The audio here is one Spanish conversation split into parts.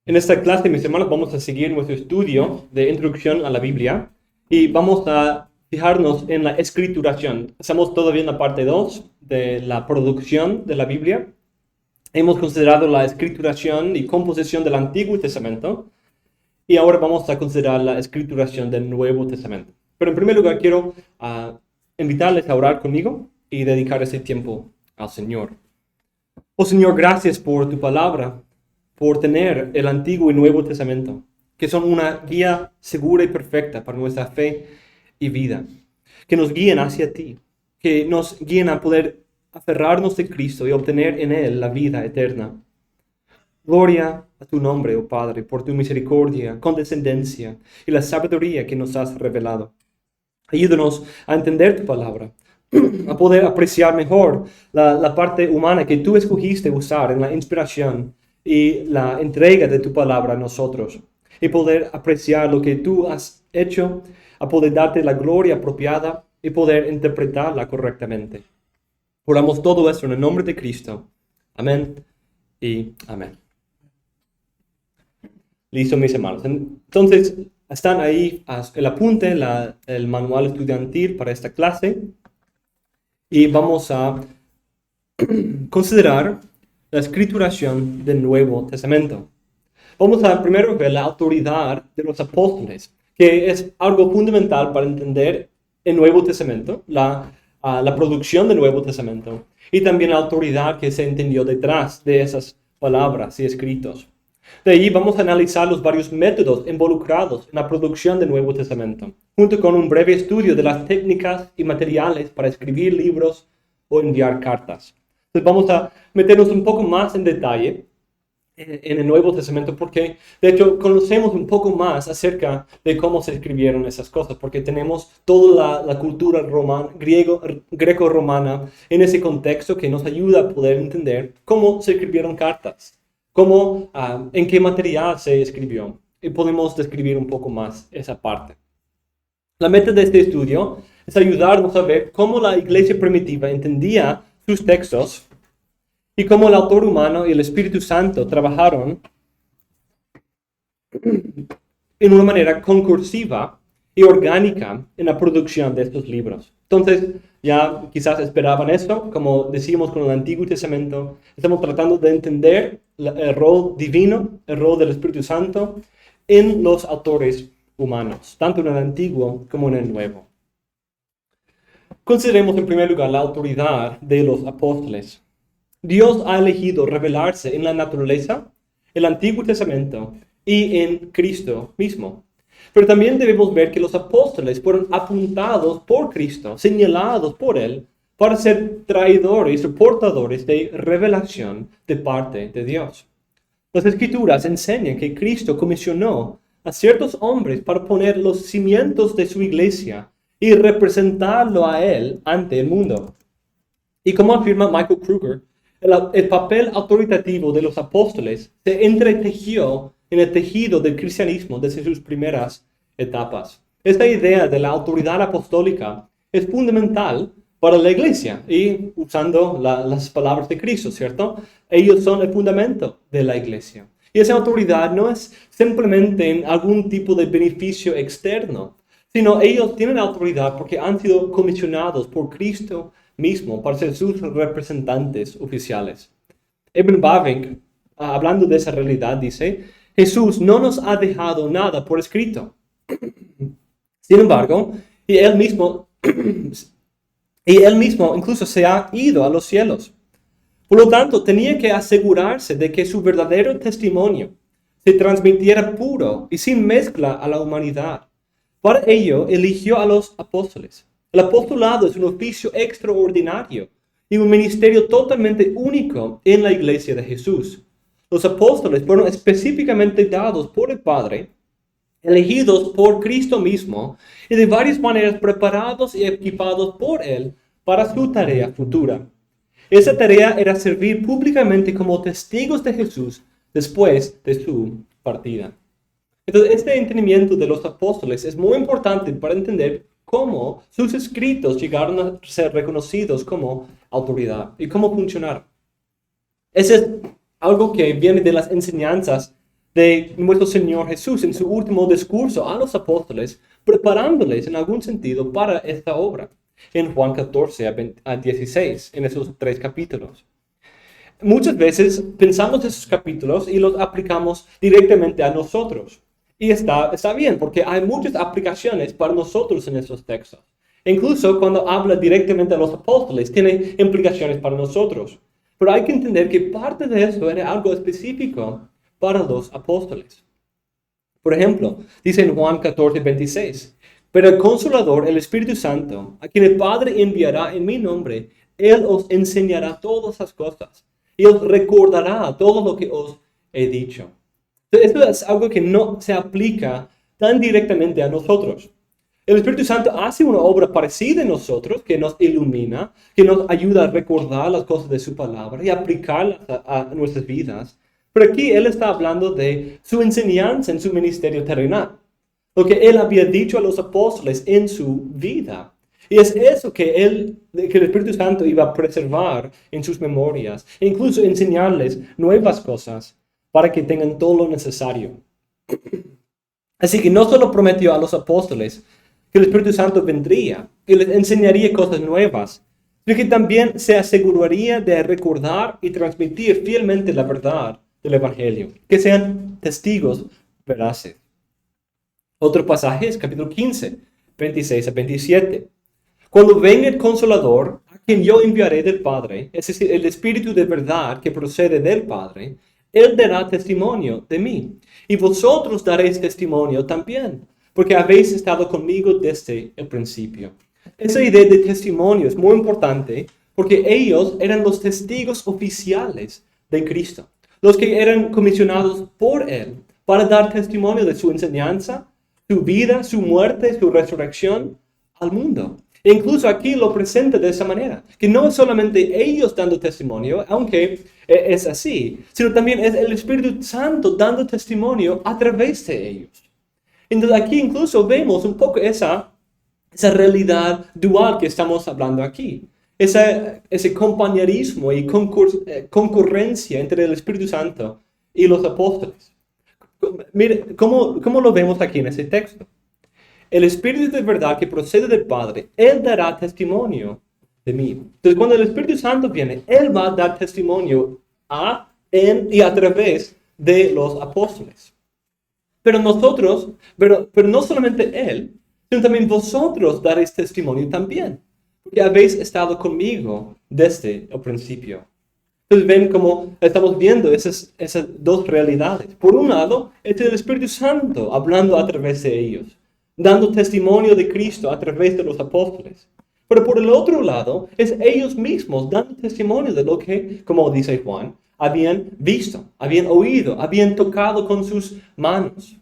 En esta clase, mis hermanos, vamos a seguir nuestro estudio de introducción a la Biblia y vamos a fijarnos en la escrituración. Estamos todavía en la parte 2 de la producción de la Biblia. Hemos considerado la escrituración y composición del Antiguo Testamento y ahora vamos a considerar la escrituración del Nuevo Testamento. Pero en primer lugar quiero invitarles a orar conmigo y dedicar ese tiempo al Señor. Oh Señor, gracias por tu palabra, por tener el Antiguo y Nuevo Testamento, que son una guía segura y perfecta para nuestra fe y vida, que nos guían hacia ti, que nos guían a poder aferrarnos de Cristo y obtener en Él la vida eterna. Gloria a tu nombre, oh Padre, por tu misericordia, condescendencia y la sabiduría que nos has revelado. Ayúdanos a entender tu palabra, a poder apreciar mejor la parte humana que tú escogiste usar en la inspiración y la entrega de tu palabra a nosotros, y poder apreciar lo que tú has hecho, a poder darte la gloria apropiada y poder interpretarla correctamente. Oramos todo esto en el nombre de Cristo. Amén y amén. Listo, mis hermanos. Entonces, están ahí el apunte, el manual estudiantil para esta clase. Y vamos a considerar la escrituración del Nuevo Testamento. Vamos a primero ver la autoridad de los apóstoles, que es algo fundamental para entender el Nuevo Testamento, la producción del Nuevo Testamento, y también la autoridad que se entendió detrás de esas palabras y escritos. De ahí vamos a analizar los varios métodos involucrados en la producción del Nuevo Testamento, junto con un breve estudio de las técnicas y materiales para escribir libros o enviar cartas. Entonces vamos a meternos un poco más en detalle en el Nuevo Testamento porque, de hecho, conocemos un poco más acerca de cómo se escribieron esas cosas, porque tenemos toda la cultura greco-romana en ese contexto que nos ayuda a poder entender cómo se escribieron cartas. En qué material se escribió, y podemos describir un poco más esa parte. La meta de este estudio es ayudarnos a ver cómo la iglesia primitiva entendía sus textos y cómo el autor humano y el Espíritu Santo trabajaron en una manera concursiva y orgánica en la producción de estos libros. Entonces, ya quizás esperaban esto, como decíamos con el Antiguo Testamento, estamos tratando de entender el rol divino, el rol del Espíritu Santo en los autores humanos, tanto en el Antiguo como en el Nuevo. Consideremos en primer lugar la autoridad de los apóstoles. Dios ha elegido revelarse en la naturaleza, el Antiguo Testamento y en Cristo mismo. Pero también debemos ver que los apóstoles fueron apuntados por Cristo, señalados por Él, para ser traidores o portadores de revelación de parte de Dios. Las Escrituras enseñan que Cristo comisionó a ciertos hombres para poner los cimientos de su iglesia y representarlo a Él ante el mundo. Y como afirma Michael Kruger, el papel autoritativo de los apóstoles se entretejió en el tejido del cristianismo desde sus primeras etapas. Esta idea de la autoridad apostólica es fundamental para la iglesia y usando las palabras de Cristo, ¿cierto? Ellos son el fundamento de la iglesia. Y esa autoridad no es simplemente en algún tipo de beneficio externo, sino ellos tienen autoridad porque han sido comisionados por Cristo mismo para ser sus representantes oficiales. Ibn Bavinck, hablando de esa realidad, dice: Jesús no nos ha dejado nada por escrito. Sin embargo, y él mismo incluso se ha ido a los cielos. Por lo tanto, tenía que asegurarse de que su verdadero testimonio se transmitiera puro y sin mezcla a la humanidad. Para ello, eligió a los apóstoles. El apostolado es un oficio extraordinario y un ministerio totalmente único en la iglesia de Jesús. Los apóstoles fueron específicamente dados por el Padre, elegidos por Cristo mismo y de varias maneras preparados y equipados por Él para su tarea futura. Esa tarea era servir públicamente como testigos de Jesús después de su partida. Entonces, este entendimiento de los apóstoles es muy importante para entender cómo sus escritos llegaron a ser reconocidos como autoridad y cómo funcionaron. Ese es algo que viene de las enseñanzas de nuestro Señor Jesús en su último discurso a los apóstoles, preparándoles en algún sentido para esta obra, en Juan 14 a 16, en esos 3 capítulos. Muchas veces pensamos esos capítulos y los aplicamos directamente a nosotros. Y está bien, porque hay muchas aplicaciones para nosotros en esos textos. Incluso cuando habla directamente a los apóstoles, tiene implicaciones para nosotros. Pero hay que entender que parte de eso era algo específico para los apóstoles. Por ejemplo, dice en Juan 14, 26, pero el Consolador, el Espíritu Santo, a quien el Padre enviará en mi nombre, Él os enseñará todas las cosas y os recordará todo lo que os he dicho. Esto es algo que no se aplica tan directamente a nosotros. El Espíritu Santo hace una obra parecida en nosotros, que nos ilumina, que nos ayuda a recordar las cosas de su palabra y aplicarlas a nuestras vidas. Pero aquí Él está hablando de su enseñanza en su ministerio terrenal, lo que Él había dicho a los apóstoles en su vida. Y es eso que el Espíritu Santo iba a preservar en sus memorias, e incluso enseñarles nuevas cosas para que tengan todo lo necesario. Así que no solo prometió a los apóstoles que el Espíritu Santo vendría y les enseñaría cosas nuevas, sino que también se aseguraría de recordar y transmitir fielmente la verdad del Evangelio, que sean testigos veraces. Otro pasaje es capítulo 15, 26 a 27. Cuando venga el Consolador, a quien yo enviaré del Padre, es decir, el Espíritu de verdad que procede del Padre, Él dará testimonio de mí. Y vosotros daréis testimonio también, porque habéis estado conmigo desde el principio. Esa idea de testimonio es muy importante porque ellos eran los testigos oficiales de Cristo, los que eran comisionados por Él para dar testimonio de su enseñanza, su vida, su muerte, su resurrección al mundo. E incluso aquí lo presenta de esa manera, que no es solamente ellos dando testimonio, aunque es así, sino también es el Espíritu Santo dando testimonio a través de ellos. Entonces aquí incluso vemos un poco esa realidad dual que estamos hablando aquí. Ese compañerismo y concurrencia entre el Espíritu Santo y los apóstoles. Mire, ¿cómo lo vemos aquí en ese texto? El Espíritu de verdad que procede del Padre, Él dará testimonio de mí. Entonces, cuando el Espíritu Santo viene, Él va a dar testimonio en y a través de los apóstoles. Pero nosotros, pero no solamente Él, sino también vosotros daréis testimonio también, porque habéis estado conmigo desde el principio. Entonces ven cómo estamos viendo esas 2 realidades. Por un lado, es el Espíritu Santo hablando a través de ellos, dando testimonio de Cristo a través de los apóstoles. Pero por el otro lado, es ellos mismos dando testimonio de lo que, como dice Juan, habían visto, habían oído, habían tocado con sus manos.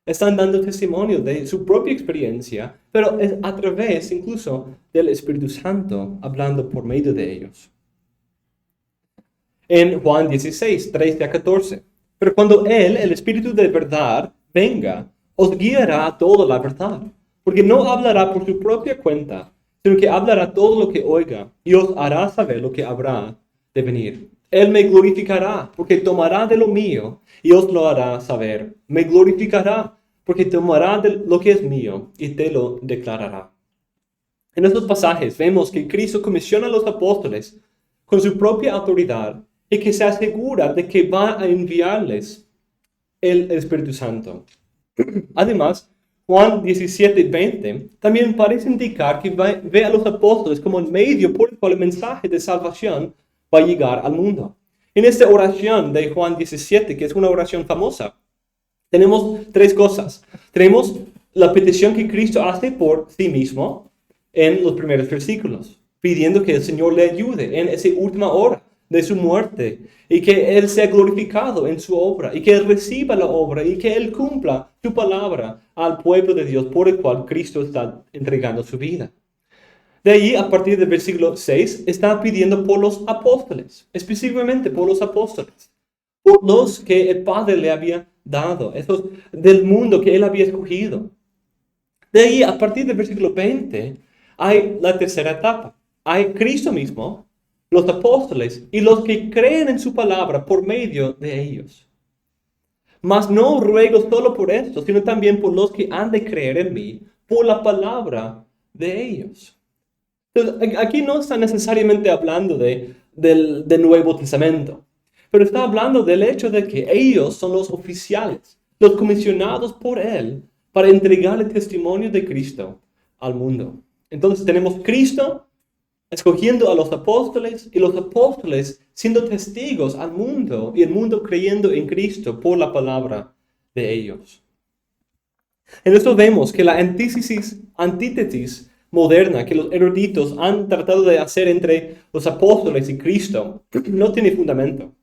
Están dando testimonio de su propia experiencia, pero es a través incluso del Espíritu Santo hablando por medio de ellos. En Juan 16, 13 a 14. Pero cuando Él, el Espíritu de verdad, venga, os guiará a toda la verdad, porque no hablará por su propia cuenta, sino que hablará todo lo que oiga, y os hará saber lo que habrá de venir. Él me glorificará, porque tomará de lo mío, y os lo hará saber. Me glorificará, porque tomará de lo que es mío, y te lo declarará. En estos pasajes vemos que Cristo comisiona a los apóstoles con su propia autoridad, y que se asegura de que va a enviarles el Espíritu Santo. Además, Juan 17, 20 también parece indicar que ve a los apóstoles como el medio por el cual el mensaje de salvación va a llegar al mundo. En esta oración de Juan 17, que es una oración famosa, tenemos 3 cosas. Tenemos la petición que Cristo hace por sí mismo en los primeros versículos, pidiendo que el Señor le ayude en esa última hora de su muerte, y que Él sea glorificado en su obra, y que Él reciba la obra, y que Él cumpla su palabra al pueblo de Dios por el cual Cristo está entregando su vida. De ahí, a partir del versículo 6, está pidiendo por los apóstoles, específicamente por los apóstoles, por los que el Padre le había dado, esos del mundo que Él había escogido. De ahí, a partir del versículo 20, hay la tercera etapa. Hay Cristo mismo, los apóstoles y los que creen en su palabra por medio de ellos. Mas no ruego solo por esto, sino también por los que han de creer en mí, por la palabra de ellos. Entonces, aquí no está necesariamente hablando del Nuevo Testamento, pero está hablando del hecho de que ellos son los oficiales, los comisionados por Él para entregar el testimonio de Cristo al mundo. Entonces tenemos Cristo escogiendo a los apóstoles y los apóstoles siendo testigos al mundo y el mundo creyendo en Cristo por la palabra de ellos. En esto vemos que la antítesis moderna que los eruditos han tratado de hacer entre los apóstoles y Cristo no tiene fundamento.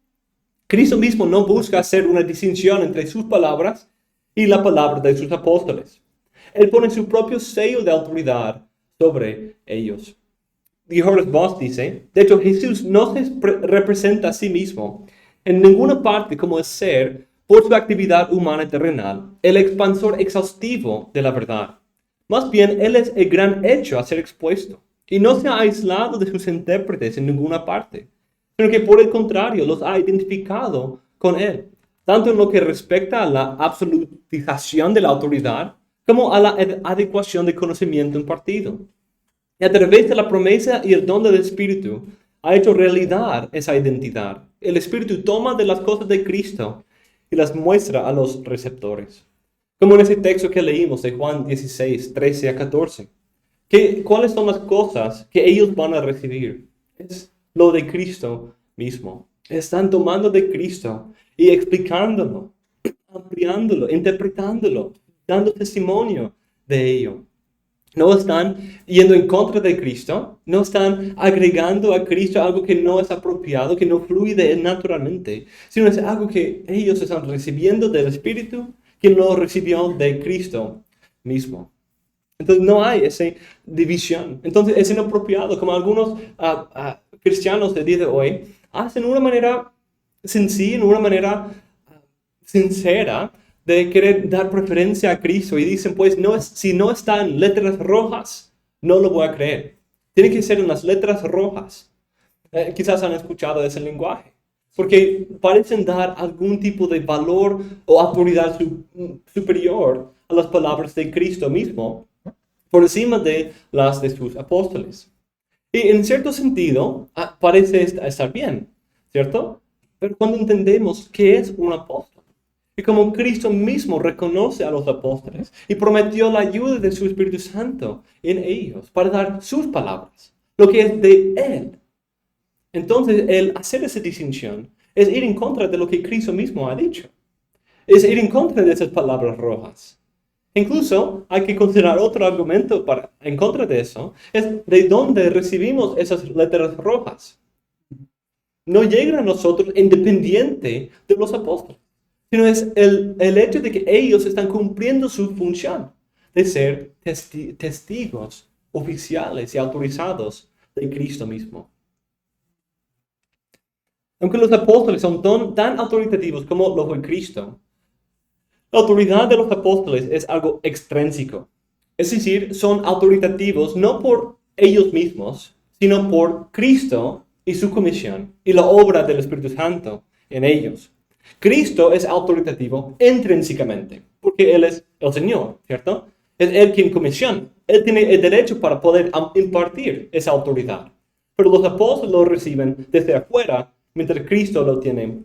Cristo mismo no busca hacer una distinción entre sus palabras y la palabra de sus apóstoles. Él pone su propio sello de autoridad sobre ellos. Y Horace Boss dice, de hecho Jesús no se representa a sí mismo en ninguna parte como el ser por su actividad humana y terrenal, el expansor exhaustivo de la verdad. Más bien, Él es el gran hecho a ser expuesto, y no se ha aislado de sus intérpretes en ninguna parte, sino que por el contrario los ha identificado con Él, tanto en lo que respecta a la absolutización de la autoridad, como a la adecuación del conocimiento impartido. Y a través de la promesa y el don del Espíritu, ha hecho realidad esa identidad. El Espíritu toma de las cosas de Cristo y las muestra a los receptores. Como en ese texto que leímos de Juan 16, 13 a 14. ¿Cuáles son las cosas que ellos van a recibir? Es lo de Cristo mismo. Están tomando de Cristo y explicándolo, ampliándolo, interpretándolo, dando testimonio de ello. No están yendo en contra de Cristo, no están agregando a Cristo algo que no es apropiado, que no fluye de Él naturalmente, sino es algo que ellos están recibiendo del Espíritu, que lo recibió de Cristo mismo. Entonces no hay esa división. Entonces es inapropiado, como algunos cristianos del día de hoy hacen de una manera sencilla, de una manera sincera, de querer dar preferencia a Cristo y dicen, pues si no está en letras rojas, no lo voy a creer. Tiene que ser en las letras rojas. Quizás han escuchado ese lenguaje, porque parecen dar algún tipo de valor o autoridad superior a las palabras de Cristo mismo, por encima de las de sus apóstoles. Y en cierto sentido, parece estar bien, ¿cierto? Pero cuando entendemos qué es un apóstol, y como Cristo mismo reconoce a los apóstoles y prometió la ayuda de su Espíritu Santo en ellos para dar sus palabras, lo que es de Él. Entonces, el hacer esa distinción es ir en contra de lo que Cristo mismo ha dicho. Es ir en contra de esas palabras rojas. Incluso hay que considerar otro argumento en contra de eso, es de dónde recibimos esas letras rojas. No llegan a nosotros independiente de los apóstoles, sino es el hecho de que ellos están cumpliendo su función de ser testigos oficiales y autorizados de Cristo mismo. Aunque los apóstoles son tan autoritativos como lo fue Cristo, la autoridad de los apóstoles es algo extrínseco. Es decir, son autoritativos no por ellos mismos, sino por Cristo y su comisión y la obra del Espíritu Santo en ellos. Cristo es autoritativo intrínsecamente, porque Él es el Señor, ¿cierto? Es Él quien comisiona. Él tiene el derecho para poder impartir esa autoridad. Pero los apóstoles lo reciben desde afuera, mientras Cristo lo tiene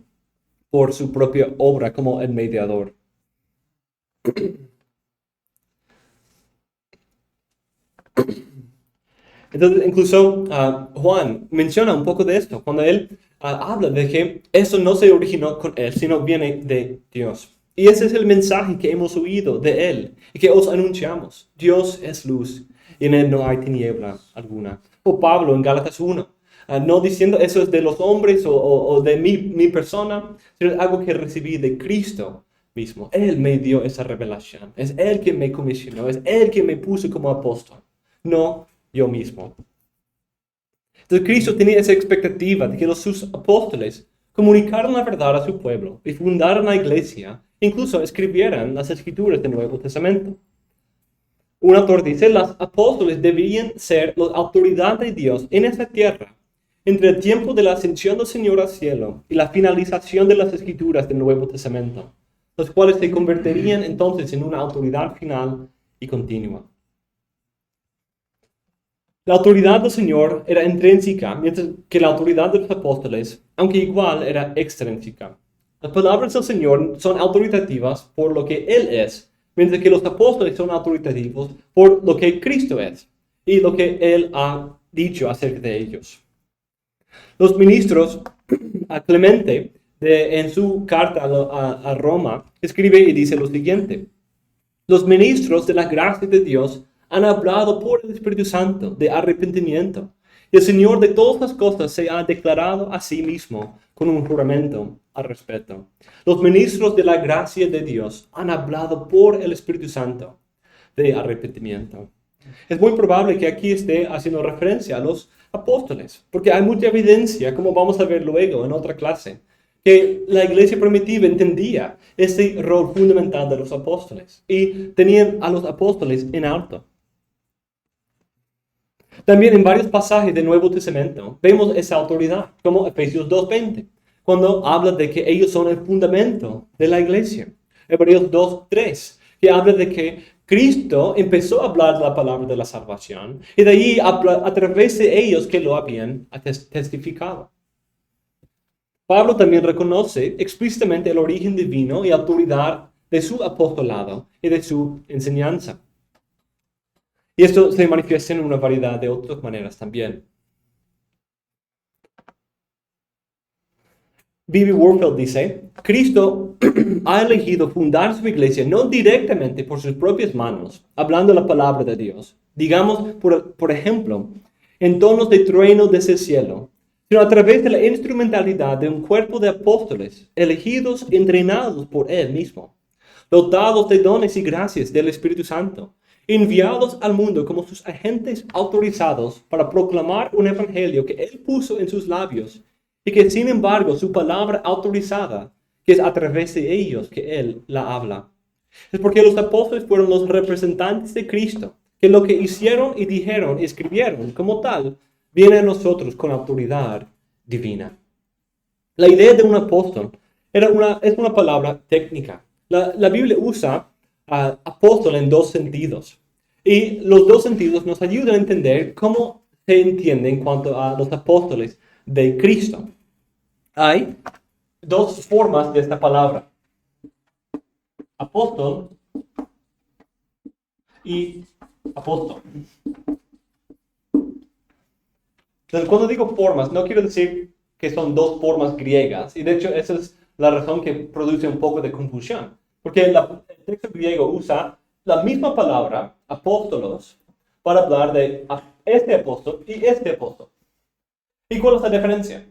por su propia obra como el mediador. Entonces, incluso Juan menciona un poco de esto, cuando él habla de que eso no se originó con él, sino viene de Dios. Y ese es el mensaje que hemos oído de él y que os anunciamos. Dios es luz y en él no hay tiniebla alguna. O Pablo en Gálatas 1, no diciendo eso es de los hombres o de mi persona, sino es algo que recibí de Cristo mismo. Él me dio esa revelación. Es Él quien me comisionó. Es Él quien me puso como apóstol. No yo mismo. Entonces Cristo tenía esa expectativa de que sus apóstoles comunicaran la verdad a su pueblo y fundaran la iglesia, incluso escribieran las escrituras del Nuevo Testamento. Un autor dice, los apóstoles deberían ser la autoridad de Dios en esta tierra entre el tiempo de la ascensión del Señor al cielo y la finalización de las escrituras del Nuevo Testamento. los cuales se convertirían entonces en una autoridad final y continua. La autoridad del Señor era intrínseca, mientras que la autoridad de los apóstoles, aunque igual, era extrínseca. Las palabras del Señor son autoritativas por lo que Él es, mientras que los apóstoles son autoritativos por lo que Cristo es y lo que Él ha dicho acerca de ellos. Los ministros, a Clemente, en su carta a Roma, escribe y dice lo siguiente: los ministros de la gracia de Dios han hablado por el Espíritu Santo de arrepentimiento, y el Señor de todas las cosas se ha declarado a sí mismo con un juramento al respecto. Los ministros de la gracia de Dios han hablado por el Espíritu Santo de arrepentimiento. Es muy probable que aquí esté haciendo referencia a los apóstoles, porque hay mucha evidencia, como vamos a ver luego en otra clase, que la iglesia primitiva entendía este rol fundamental de los apóstoles y tenían a los apóstoles en alto. También en varios pasajes del Nuevo Testamento vemos esa autoridad, como Efesios 2:20, cuando habla de que ellos son el fundamento de la iglesia. Hebreos 2:3, que habla de que Cristo empezó a hablar la palabra de la salvación y de ahí a través de ellos que lo habían testificado. Pablo también reconoce explícitamente el origen divino y autoridad de su apostolado y de su enseñanza. Y esto se manifiesta en una variedad de otras maneras también. B.B. Warfield dice: Cristo ha elegido fundar su iglesia no directamente por sus propias manos, hablando la palabra de Dios, digamos, por ejemplo, en tonos de trueno desde el cielo, sino a través de la instrumentalidad de un cuerpo de apóstoles, elegidos y entrenados por Él mismo, dotados de dones y gracias del Espíritu Santo, enviados al mundo como sus agentes autorizados para proclamar un evangelio que Él puso en sus labios, y que sin embargo su palabra autorizada, que es a través de ellos que Él la habla. Es porque los apóstoles fueron los representantes de Cristo, que lo que hicieron y dijeron y escribieron como tal, viene a nosotros con autoridad divina. La idea de un apóstol es una palabra técnica. La Biblia usa apóstol en dos sentidos. Y los dos sentidos nos ayudan a entender cómo se entiende en cuanto a los apóstoles de Cristo. Hay dos formas de esta palabra: apóstol y apóstol. Entonces, cuando digo formas, no quiero decir que son dos formas griegas. Y de hecho, esa es la razón que produce un poco de confusión. Porque el texto griego usa la misma palabra, apóstolos, para hablar de este apóstol y este apóstol. ¿Y cuál es la diferencia?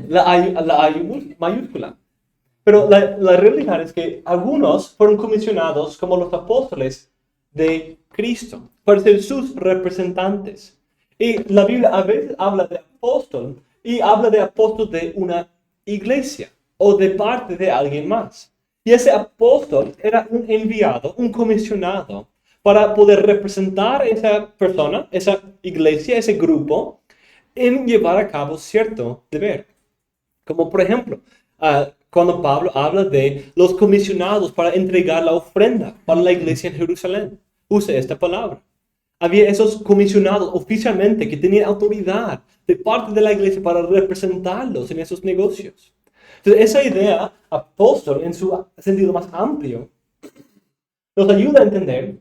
La A mayúscula. Pero la realidad es que algunos fueron comisionados como los apóstoles de Cristo, para ser sus representantes. Y la Biblia a veces habla de apóstol y habla de apóstol de una iglesia o de parte de alguien más. Y ese apóstol era un enviado, un comisionado, para poder representar a esa persona, esa iglesia, ese grupo, en llevar a cabo cierto deber. Como por ejemplo, cuando Pablo habla de los comisionados para entregar la ofrenda para la iglesia en Jerusalén, usa esta palabra. Había esos comisionados oficialmente que tenían autoridad de parte de la iglesia para representarlos en esos negocios. Entonces, esa idea, apóstol, en su sentido más amplio, nos ayuda a entender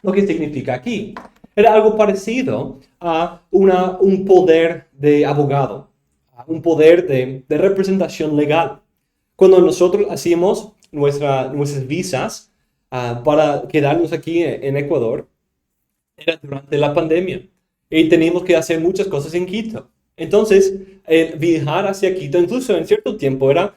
lo que significa aquí. Era algo parecido a un poder de abogado, a un poder de representación legal. Cuando nosotros hacíamos nuestras visas para quedarnos aquí en Ecuador, era durante la pandemia y teníamos que hacer muchas cosas en Quito. Entonces, viajar hacia Quito, incluso en cierto tiempo, era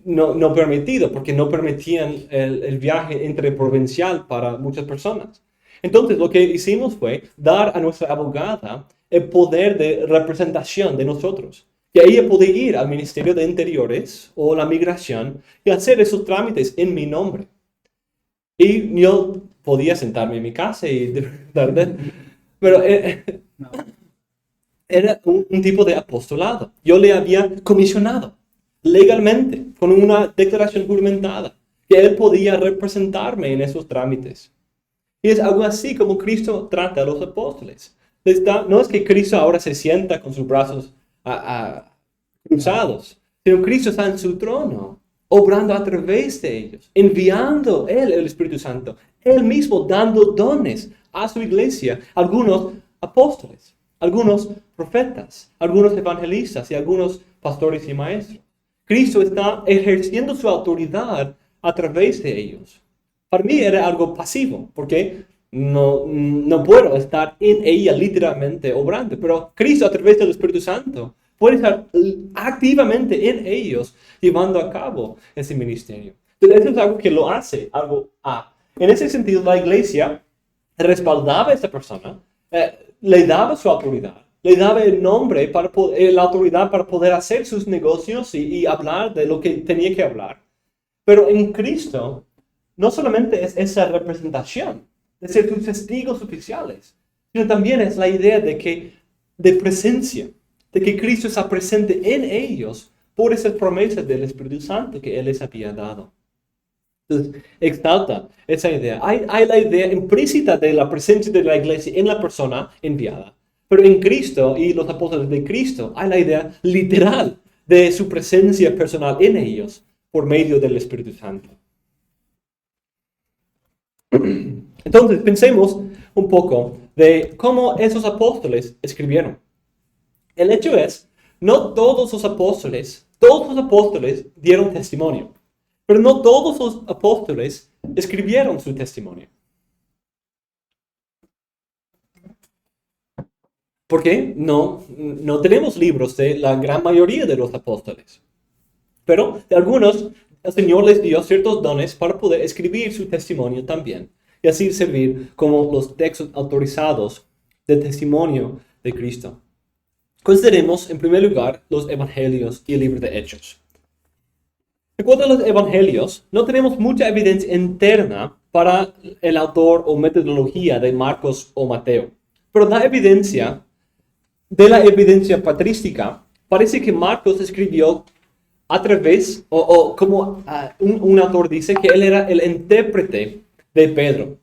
no permitido, porque no permitían el viaje interprovincial para muchas personas. Entonces, lo que hicimos fue dar a nuestra abogada el poder de representación de nosotros, que ella podía ir al Ministerio de Interiores o la Migración y hacer esos trámites en mi nombre. Y yo podía sentarme en mi casa y pero era un tipo de apostolado. Yo le había comisionado. legalmente, con una declaración juramentada, que Él podía representarme en esos trámites. Y es algo así como Cristo trata a los apóstoles. No es que Cristo ahora se sienta con sus brazos cruzados, sino Cristo está en su trono, obrando a través de ellos, enviando Él el Espíritu Santo, Él mismo dando dones a su iglesia, algunos apóstoles, algunos profetas, algunos evangelistas y algunos pastores y maestros. Cristo está ejerciendo su autoridad a través de ellos. Para mí era algo pasivo, porque no puedo estar en ella literalmente obrando, pero Cristo a través del Espíritu Santo puede estar activamente en ellos llevando a cabo ese ministerio. Entonces eso es algo que lo hace, algo A. En ese sentido, la iglesia respaldaba a esa persona, le daba su autoridad, le daba el nombre, la autoridad para poder hacer sus negocios y hablar de lo que tenía que hablar. Pero en Cristo, no solamente es esa representación de ser sus testigos oficiales, sino también es la idea de presencia, de que Cristo está presente en ellos por esas promesas del Espíritu Santo que Él les había dado. Entonces, exalta esa idea. Hay la idea implícita de la presencia de la iglesia en la persona enviada. Pero en Cristo y los apóstoles de Cristo hay la idea literal de su presencia personal en ellos por medio del Espíritu Santo. Entonces, pensemos un poco de cómo esos apóstoles escribieron. El hecho es, no todos los apóstoles dieron testimonio, pero no todos los apóstoles escribieron su testimonio. ¿Por qué? No tenemos libros de la gran mayoría de los apóstoles. Pero de algunos, el Señor les dio ciertos dones para poder escribir su testimonio también. Y así servir como los textos autorizados de testimonio de Cristo. Consideremos en primer lugar los evangelios y el libro de Hechos. En cuanto a los evangelios, no tenemos mucha evidencia interna para el autor o metodología de Marcos o Mateo. Pero la evidencia patrística, parece que Marcos escribió a través, como un autor dice, que él era el intérprete de Pedro,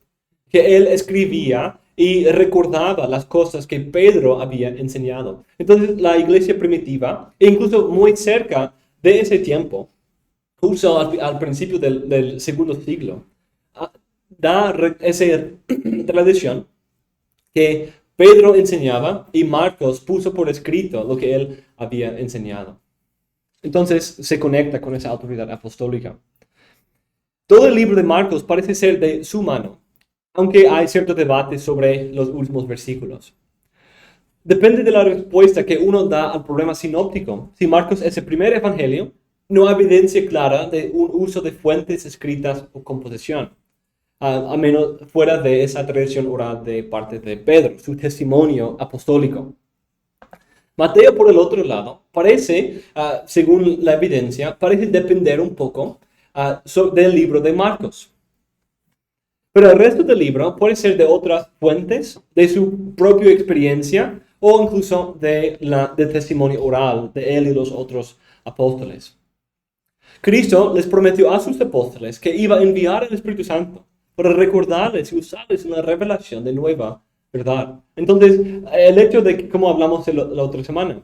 que él escribía y recordaba las cosas que Pedro había enseñado. Entonces la iglesia primitiva, e incluso muy cerca de ese tiempo, justo al principio del segundo siglo, da esa tradición que Pedro enseñaba y Marcos puso por escrito lo que él había enseñado. Entonces se conecta con esa autoridad apostólica. Todo el libro de Marcos parece ser de su mano, aunque hay cierto debate sobre los últimos versículos. Depende de la respuesta que uno da al problema sinóptico. Si Marcos es el primer evangelio, no hay evidencia clara de un uso de fuentes escritas o composición, a menos fuera de esa tradición oral de parte de Pedro, su testimonio apostólico. Mateo, por el otro lado, parece, según la evidencia, parece depender un poco del libro de Marcos. Pero el resto del libro puede ser de otras fuentes, de su propia experiencia o incluso de testimonio oral de él y los otros apóstoles. Cristo les prometió a sus apóstoles que iba a enviar el Espíritu Santo para recordarles y usarles en la revelación de nueva verdad. Entonces, el hecho de que, como hablamos la otra semana,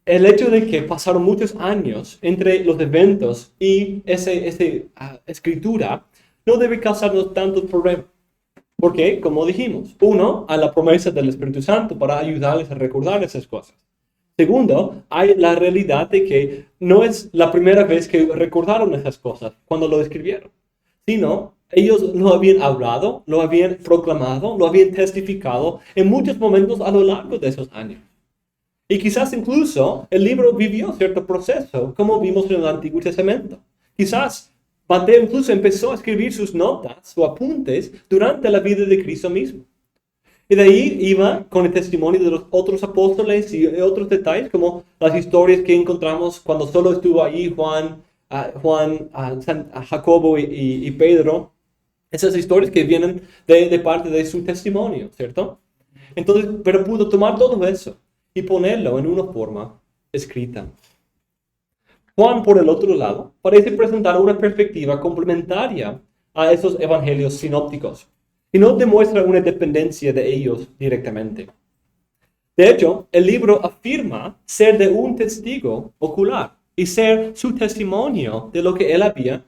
el hecho de que pasaron muchos años entre los eventos y esa escritura no debe causarnos tantos problemas. Porque, como dijimos, uno, hay la promesa del Espíritu Santo para ayudarles a recordar esas cosas. Segundo, hay la realidad de que no es la primera vez que recordaron esas cosas cuando lo escribieron, sino ellos lo habían hablado, lo habían proclamado, lo habían testificado en muchos momentos a lo largo de esos años. Y quizás incluso el libro vivió cierto proceso, como vimos en el Antiguo Testamento. Quizás Mateo incluso empezó a escribir sus notas o apuntes durante la vida de Cristo mismo. Y de ahí iba con el testimonio de los otros apóstoles y otros detalles, como las historias que encontramos cuando solo estuvo ahí Juan, Jacobo y Pedro. Esas historias que vienen de parte de su testimonio, ¿cierto? Entonces, pero pudo tomar todo eso y ponerlo en una forma escrita. Juan, por el otro lado, parece presentar una perspectiva complementaria a esos evangelios sinópticos y no demuestra una dependencia de ellos directamente. De hecho, el libro afirma ser de un testigo ocular y ser su testimonio de lo que él había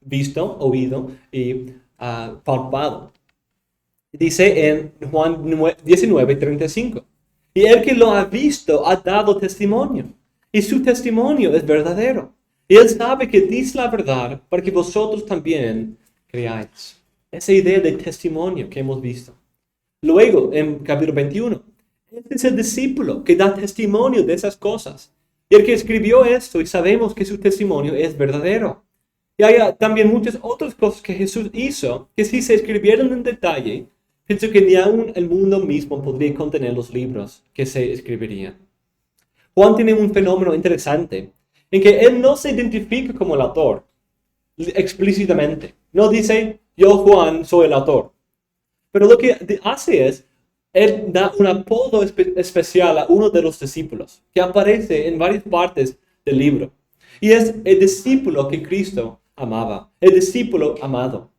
visto, oído y palpado. Dice en Juan 19:35, y el que lo ha visto ha dado testimonio, y su testimonio es verdadero. Y él sabe que dice la verdad para que vosotros también creáis. Esa idea de testimonio que hemos visto. Luego, en capítulo 21, este es el discípulo que da testimonio de esas cosas. Y el que escribió esto, y sabemos que su testimonio es verdadero. Y hay también muchas otras cosas que Jesús hizo, que si se escribieran en detalle, pienso que ni aún el mundo mismo podría contener los libros que se escribirían. Juan tiene un fenómeno interesante, en que él no se identifica como el autor, explícitamente. No dice, yo Juan soy el autor. Pero lo que hace es, él da un apodo especial a uno de los discípulos, que aparece en varias partes del libro. Y es el discípulo que Cristo amaba, el discípulo amado.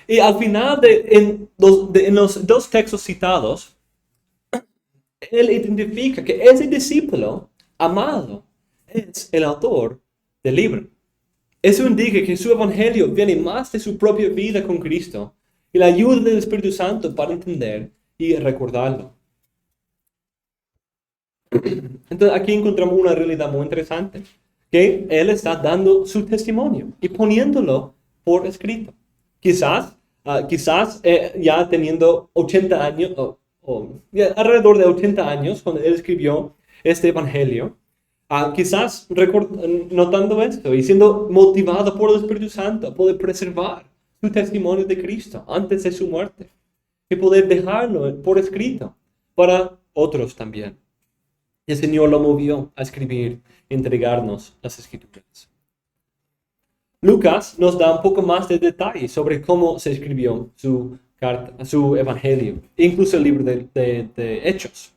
Y al final, en los dos textos citados, él identifica que ese discípulo amado es el autor del libro. Eso indica que su evangelio viene más de su propia vida con Cristo y la ayuda del Espíritu Santo para entender y recordarlo. Entonces aquí encontramos una realidad muy interesante, que él está dando su testimonio y poniéndolo por escrito. Quizás ya teniendo 80 años, alrededor de 80 años, cuando él escribió este evangelio, quizás notando esto y siendo motivado por el Espíritu Santo a poder preservar su testimonio de Cristo antes de su muerte y poder dejarlo por escrito para otros también. El Señor lo movió a escribir y entregarnos las Escrituras. Lucas nos da un poco más de detalles sobre cómo se escribió su carta, su evangelio, incluso el libro de Hechos.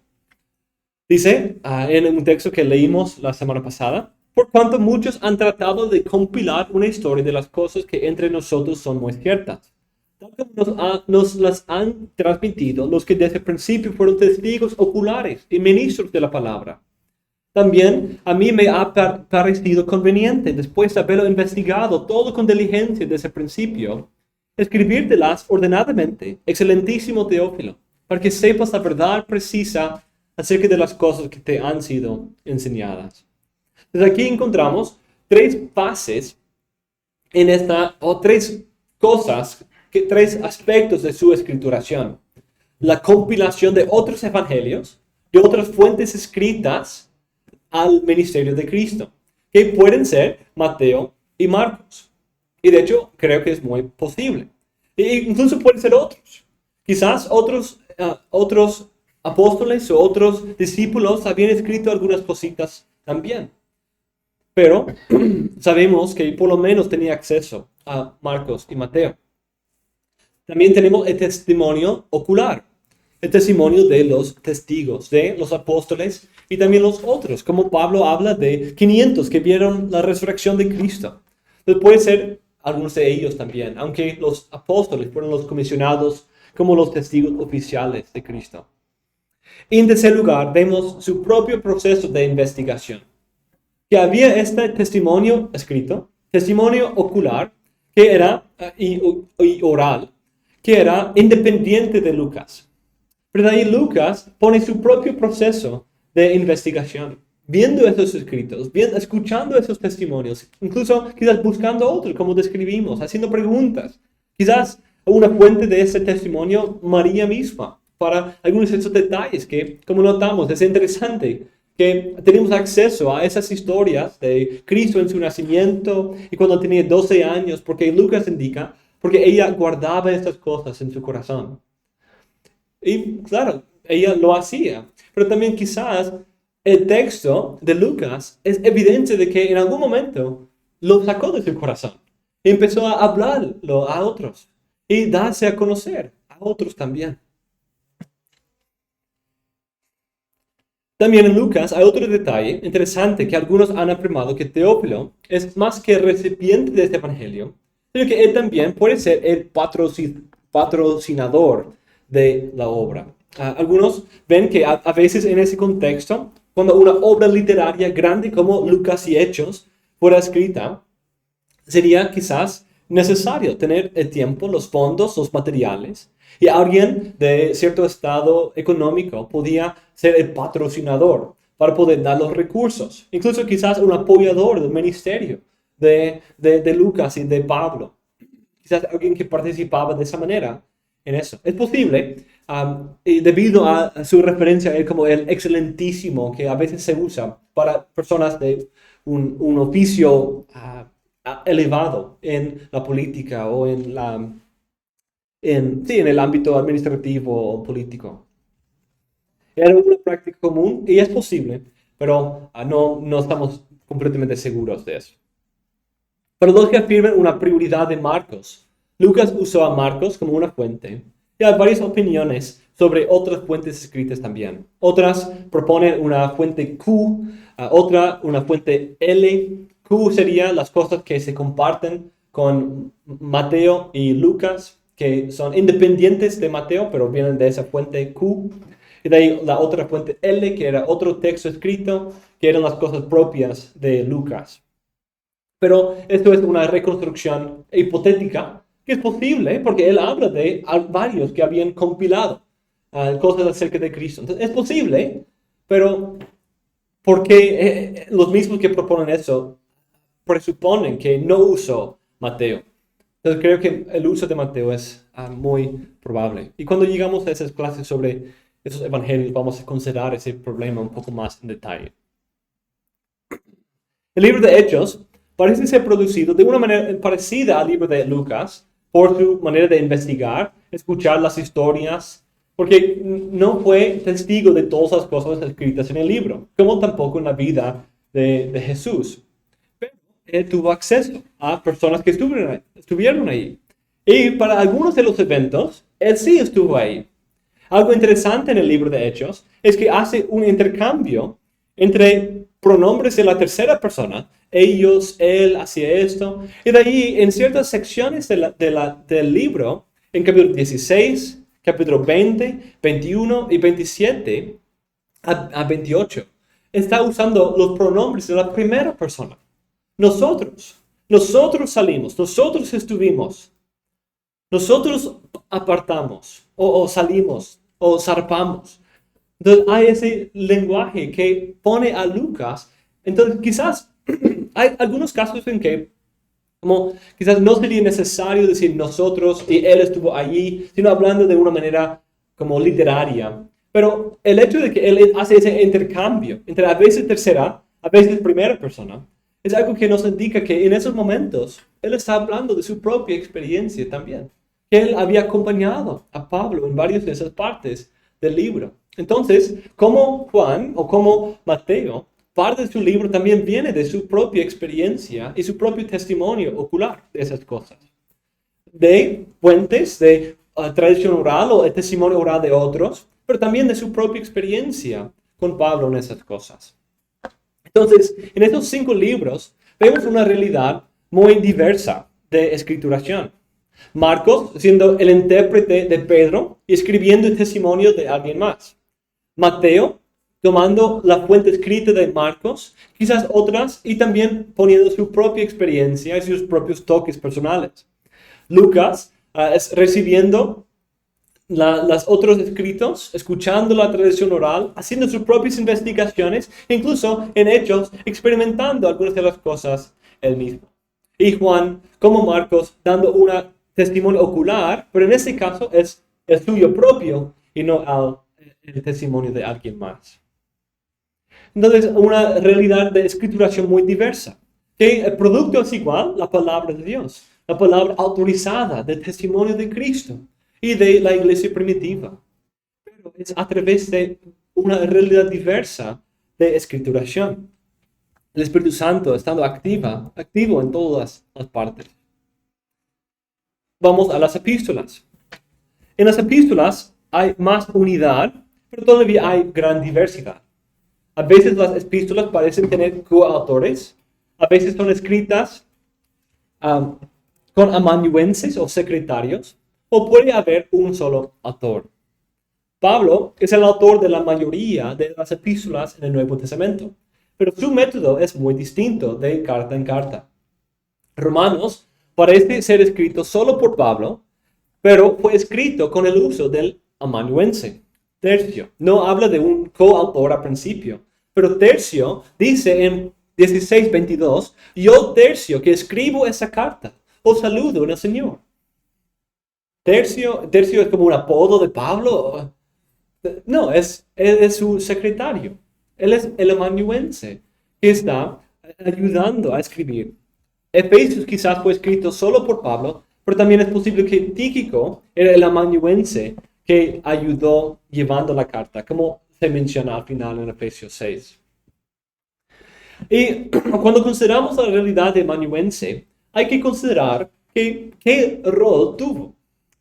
Dice en un texto que leímos la semana pasada, por cuanto muchos han tratado de compilar una historia de las cosas que entre nosotros son muy ciertas, tal como nos las han transmitido los que desde el principio fueron testigos oculares y ministros de la palabra. También a mí me ha parecido conveniente, después de haberlo investigado todo con diligencia desde el principio, escribírtelas ordenadamente, excelentísimo Teófilo, para que sepas la verdad precisa acerca de las cosas que te han sido enseñadas. Desde aquí encontramos tres bases en tres cosas, tres aspectos de su escrituración. La compilación de otros evangelios, de otras fuentes escritas al ministerio de Cristo, que pueden ser Mateo y Marcos. Y de hecho, creo que es muy posible. E incluso pueden ser otros. Quizás otros apóstoles o otros discípulos habían escrito algunas cositas también. Pero sabemos que por lo menos tenía acceso a Marcos y Mateo. También tenemos el testimonio ocular, el testimonio de los testigos, de los apóstoles y también los otros, como Pablo habla de 500 que vieron la resurrección de Cristo. Entonces puede ser algunos de ellos también, aunque los apóstoles fueron los comisionados como los testigos oficiales de Cristo. En tercer lugar, vemos su propio proceso de investigación. Que había este testimonio escrito, testimonio ocular, que era, y oral, que era independiente de Lucas. Pero de ahí Lucas pone su propio proceso de investigación, viendo esos escritos, escuchando esos testimonios, incluso quizás buscando otros, como describimos, haciendo preguntas. Quizás una fuente de ese testimonio, María misma, para algunos de esos detalles que, como notamos, es interesante que tenemos acceso a esas historias de Cristo en su nacimiento y cuando tenía 12 años, porque Lucas indica, porque ella guardaba estas cosas en su corazón. Y claro, ella lo hacía, pero también quizás el texto de Lucas es evidente de que en algún momento lo sacó de su corazón y empezó a hablarlo a otros y darse a conocer a otros también. También en Lucas hay otro detalle interesante que algunos han afirmado que Teófilo es más que recipiente de este evangelio, sino que él también puede ser el patrocinador de la obra. Algunos ven que a veces en ese contexto, cuando una obra literaria grande como Lucas y Hechos fuera escrita, sería quizás necesario tener el tiempo, los fondos, los materiales, y alguien de cierto estado económico podía ser el patrocinador para poder dar los recursos, incluso quizás un apoyador del ministerio de Lucas y de Pablo, quizás alguien que participaba de esa manera en eso. Es posible, y debido a su referencia a él como el excelentísimo, que a veces se usa para personas de un oficio elevado en la política o en el ámbito administrativo o político. Era una práctica común y es posible, pero no estamos completamente seguros de eso. Para los que afirman una prioridad de Marcos, Lucas usó a Marcos como una fuente. Y hay varias opiniones sobre otras fuentes escritas también. Otras proponen una fuente Q, otra una fuente L. Q serían las cosas que se comparten con Mateo y Lucas, que son independientes de Mateo, pero vienen de esa fuente Q. Y de ahí la otra fuente L, que era otro texto escrito, que eran las cosas propias de Lucas. Pero esto es una reconstrucción hipotética, que es posible, porque él habla de varios que habían compilado cosas acerca de Cristo. Entonces, es posible, pero porque los mismos que proponen eso presuponen que no usó Mateo. Entonces creo que el uso de Mateo es muy probable. Y cuando llegamos a esas clases sobre esos evangelios, vamos a considerar ese problema un poco más en detalle. El libro de Hechos parece ser producido de una manera parecida al libro de Lucas, por su manera de investigar, escuchar las historias, porque no fue testigo de todas las cosas escritas en el libro, como tampoco en la vida de Jesús. Pero él tuvo acceso a personas que estuvieron ahí. Y para algunos de los eventos, él sí estuvo ahí. Algo interesante en el libro de Hechos es que hace un intercambio entre pronombres de la tercera persona, ellos, él, hacía esto, y de ahí en ciertas secciones del libro, en capítulo 16, capítulo 20, 21 y 27 a 28, está usando los pronombres de la primera persona. Nosotros salimos, nosotros estuvimos, nosotros apartamos, o salimos, o zarpamos. Entonces hay ese lenguaje que pone a Lucas. Entonces quizás hay algunos casos en que como quizás no sería necesario decir nosotros y él estuvo allí, sino hablando de una manera como literaria. Pero el hecho de que él hace ese intercambio entre a veces tercera, a veces primera persona, es algo que nos indica que en esos momentos él está hablando de su propia experiencia también. Que él había acompañado a Pablo en varias de esas partes del libro. Entonces, como Juan o como Mateo, parte de su libro también viene de su propia experiencia y su propio testimonio ocular de esas cosas. De fuentes, de tradición oral o el testimonio oral de otros, pero también de su propia experiencia con Pablo en esas cosas. Entonces, en estos 5 libros vemos una realidad muy diversa de escrituración. Marcos siendo el intérprete de Pedro y escribiendo el testimonio de alguien más. Mateo tomando la fuente escrita de Marcos, quizás otras, y también poniendo su propia experiencia y sus propios toques personales. Lucas es recibiendo los otros escritos, escuchando la tradición oral, haciendo sus propias investigaciones, incluso en Hechos, experimentando algunas de las cosas él mismo. Y Juan, como Marcos, dando un testimonio ocular, pero en este caso es el suyo propio y no el testimonio de alguien más. Entonces, una realidad de escrituración muy diversa. Que el producto es igual, la palabra de Dios, la palabra autorizada del testimonio de Cristo y de la iglesia primitiva. Pero es a través de una realidad diversa de escrituración. El Espíritu Santo estando activo en todas las partes. Vamos a las epístolas. En las epístolas hay más unidad, pero todavía hay gran diversidad. A veces las epístolas parecen tener coautores, a veces son escritas con amanuenses o secretarios, o puede haber un solo autor. Pablo es el autor de la mayoría de las epístolas en el Nuevo Testamento, pero su método es muy distinto de carta en carta. Romanos parece ser escrito solo por Pablo, pero fue escrito con el uso del amanuense. Tercio no habla de un coautor al principio, pero Tercio dice en 16:22, yo Tercio que escribo esa carta, os saludo en el Señor. Tercio es como un apodo de Pablo. No, es su secretario. Él es el amanuense que está ayudando a escribir. Efesios quizás fue escrito solo por Pablo, pero también es posible que Tíquico era el amanuense que ayudó llevando la carta, como se menciona al final en Efesios 6. Y cuando consideramos la realidad de amanuense, hay que considerar qué rol tuvo.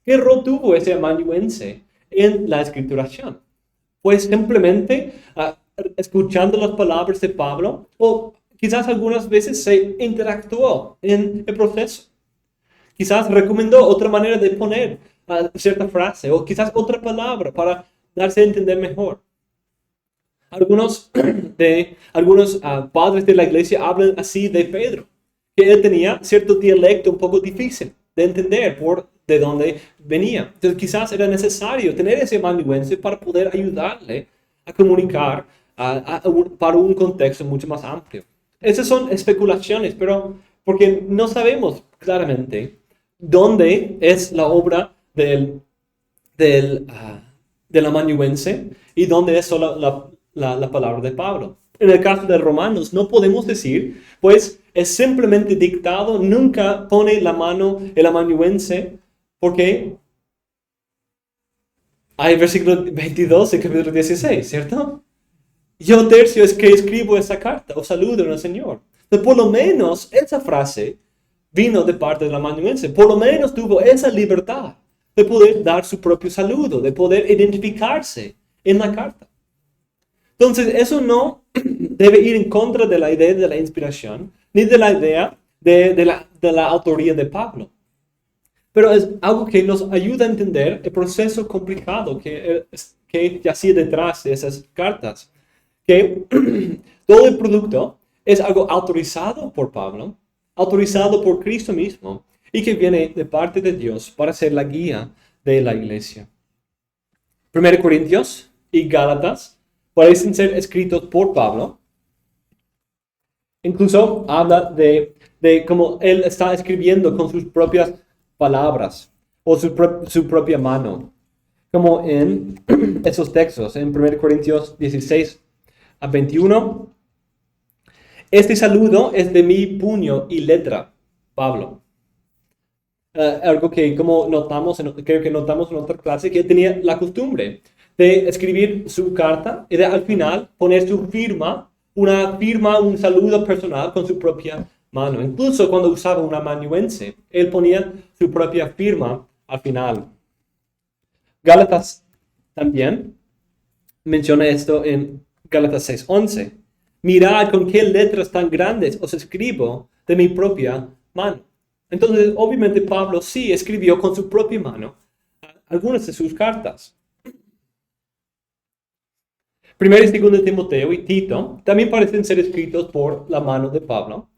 ¿Qué rol tuvo ese amanuense en la escrituración? Pues simplemente escuchando las palabras de Pablo, o quizás algunas veces se interactuó en el proceso. Quizás recomendó otra manera de poner cierta frase, o quizás otra palabra para darse a entender mejor. Algunos padres de la iglesia hablan así de Pedro, que él tenía cierto dialecto un poco difícil de entender de dónde venía. Entonces quizás era necesario tener ese amanuense para poder ayudarle a comunicar para un contexto mucho más amplio. Esas son especulaciones, pero porque no sabemos claramente dónde es la obra del amanuense y dónde es solo la palabra de Pablo. En el caso de Romanos no podemos decir, pues es simplemente dictado, nunca pone la mano el amanuense, porque hay versículo 22 y capítulo 16, ¿cierto? Yo Tercio es que escribo esa carta, os saludo en el Señor. Entonces, por lo menos esa frase vino de parte del amanuense, por lo menos tuvo esa libertad de poder dar su propio saludo, de poder identificarse en la carta. Entonces, eso no debe ir en contra de la idea de la inspiración, ni de la idea de la autoría de Pablo. Pero es algo que nos ayuda a entender el proceso complicado que yacía detrás de esas cartas. Que todo el producto es algo autorizado por Pablo, autorizado por Cristo mismo, y que viene de parte de Dios para ser la guía de la iglesia. 1 Corintios y Gálatas parecen ser escritos por Pablo. Incluso habla de cómo él está escribiendo con sus propias palabras o su propia mano, como en esos textos, en 1 Corintios 16:21. Este saludo es de mi puño y letra, Pablo. Algo que como creo que notamos en otra clase, que él tenía la costumbre de escribir su carta y de al final poner su firma, un saludo personal con su propia mano. Incluso cuando usaba un amanuense, él ponía su propia firma al final. Gálatas también menciona esto en Gálatas 6:11. Mirad con qué letras tan grandes os escribo de mi propia mano. Entonces, obviamente Pablo sí escribió con su propia mano algunas de sus cartas. 1 y 2 Timoteo y Tito también parecen ser escritos por la mano de Pablo,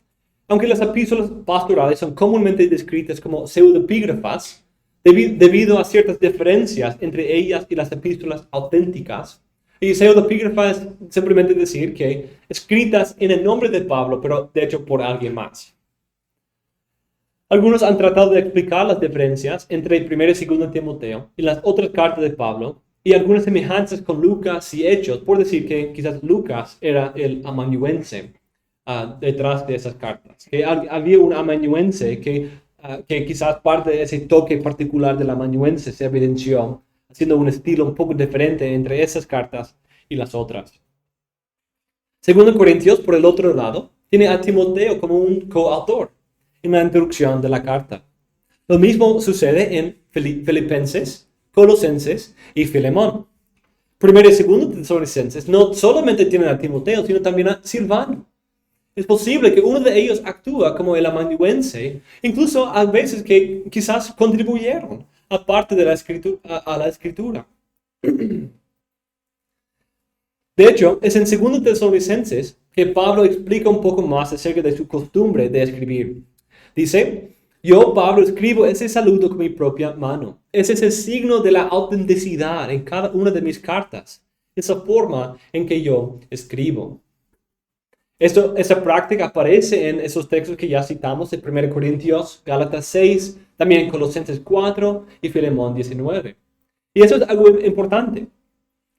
aunque las epístolas pastorales son comúnmente descritas como pseudepígrafas debido a ciertas diferencias entre ellas y las epístolas auténticas. Y pseudepígrafa es simplemente decir que escritas en el nombre de Pablo, pero de hecho por alguien más. Algunos han tratado de explicar las diferencias entre 1 y 2 Timoteo y las otras cartas de Pablo, y algunas semejanzas con Lucas y Hechos, por decir que quizás Lucas era el amanuense detrás de esas cartas. Que había un amanuense que quizás parte de ese toque particular del amanuense se evidenció, haciendo un estilo un poco diferente entre esas cartas y las otras. 2 Corintios, por el otro lado, tiene a Timoteo como un coautor en la introducción de la carta. Lo mismo sucede en Filipenses, Colosenses y Filemón. Primero y segundo Tesalonicenses no solamente tienen a Timoteo, sino también a Silvano. Es posible que uno de ellos actúa como el amanuense, incluso a veces que quizás contribuyeron a parte de la escritura, a la escritura. De hecho, es en 2 Tesalonicenses que Pablo explica un poco más acerca de su costumbre de escribir. Dice, yo, Pablo, escribo ese saludo con mi propia mano. Ese es el signo de la autenticidad en cada una de mis cartas. Esa forma en que yo escribo. Esa práctica aparece en esos textos que ya citamos en 1 Corintios, Gálatas 6, también en Colosenses 4 y Filemón 19. Y eso es algo importante,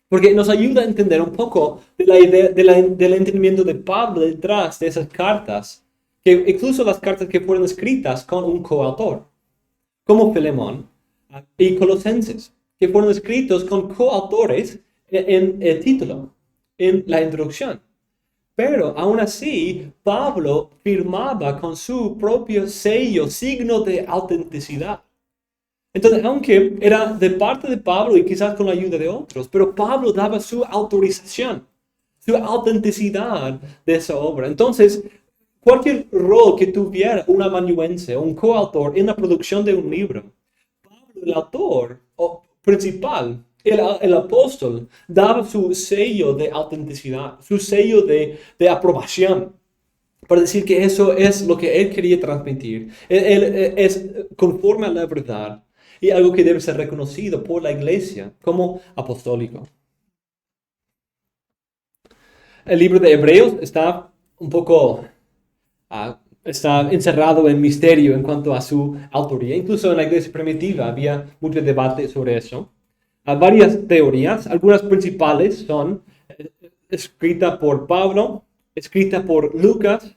porque nos ayuda a entender un poco de la idea del entendimiento de Pablo detrás de esas cartas, que incluso las cartas que fueron escritas con un coautor, como Filemón y Colosenses, que fueron escritos con coautores en el título, en la introducción. Pero aún así, Pablo firmaba con su propio sello, signo de autenticidad. Entonces, aunque era de parte de Pablo y quizás con la ayuda de otros, pero Pablo daba su autorización, su autenticidad de esa obra. Entonces, cualquier rol que tuviera un amanuense o un coautor en la producción de un libro, Pablo, el autor principal, el apóstol, daba su sello de autenticidad, su sello de aprobación, para decir que eso es lo que él quería transmitir. Él es conforme a la verdad y algo que debe ser reconocido por la iglesia como apostólico. El libro de Hebreos está un poco está encerrado en misterio en cuanto a su autoría. Incluso en la iglesia primitiva había mucho debate sobre eso. Hay varias teorías, algunas principales son escrita por Pablo, escrita por Lucas,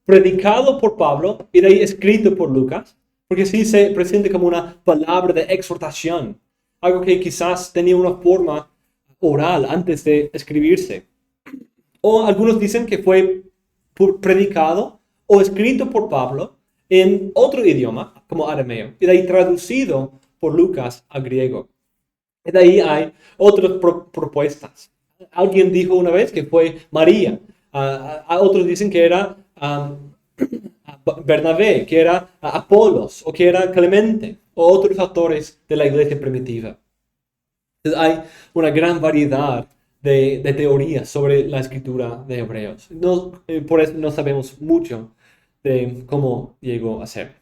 predicado por Pablo y de ahí escrito por Lucas, porque sí se presenta como una palabra de exhortación, algo que quizás tenía una forma oral antes de escribirse. O algunos dicen que fue predicado o escrito por Pablo en otro idioma, como arameo, y de ahí traducido por Lucas al griego. Y de ahí hay otras propuestas. Alguien dijo una vez que fue María. Otros dicen que era Bernabé, que era Apolos, o que era Clemente, o otros autores de la iglesia primitiva. Entonces, hay una gran variedad de teorías sobre la escritura de Hebreos. Por eso no sabemos mucho de cómo llegó a ser.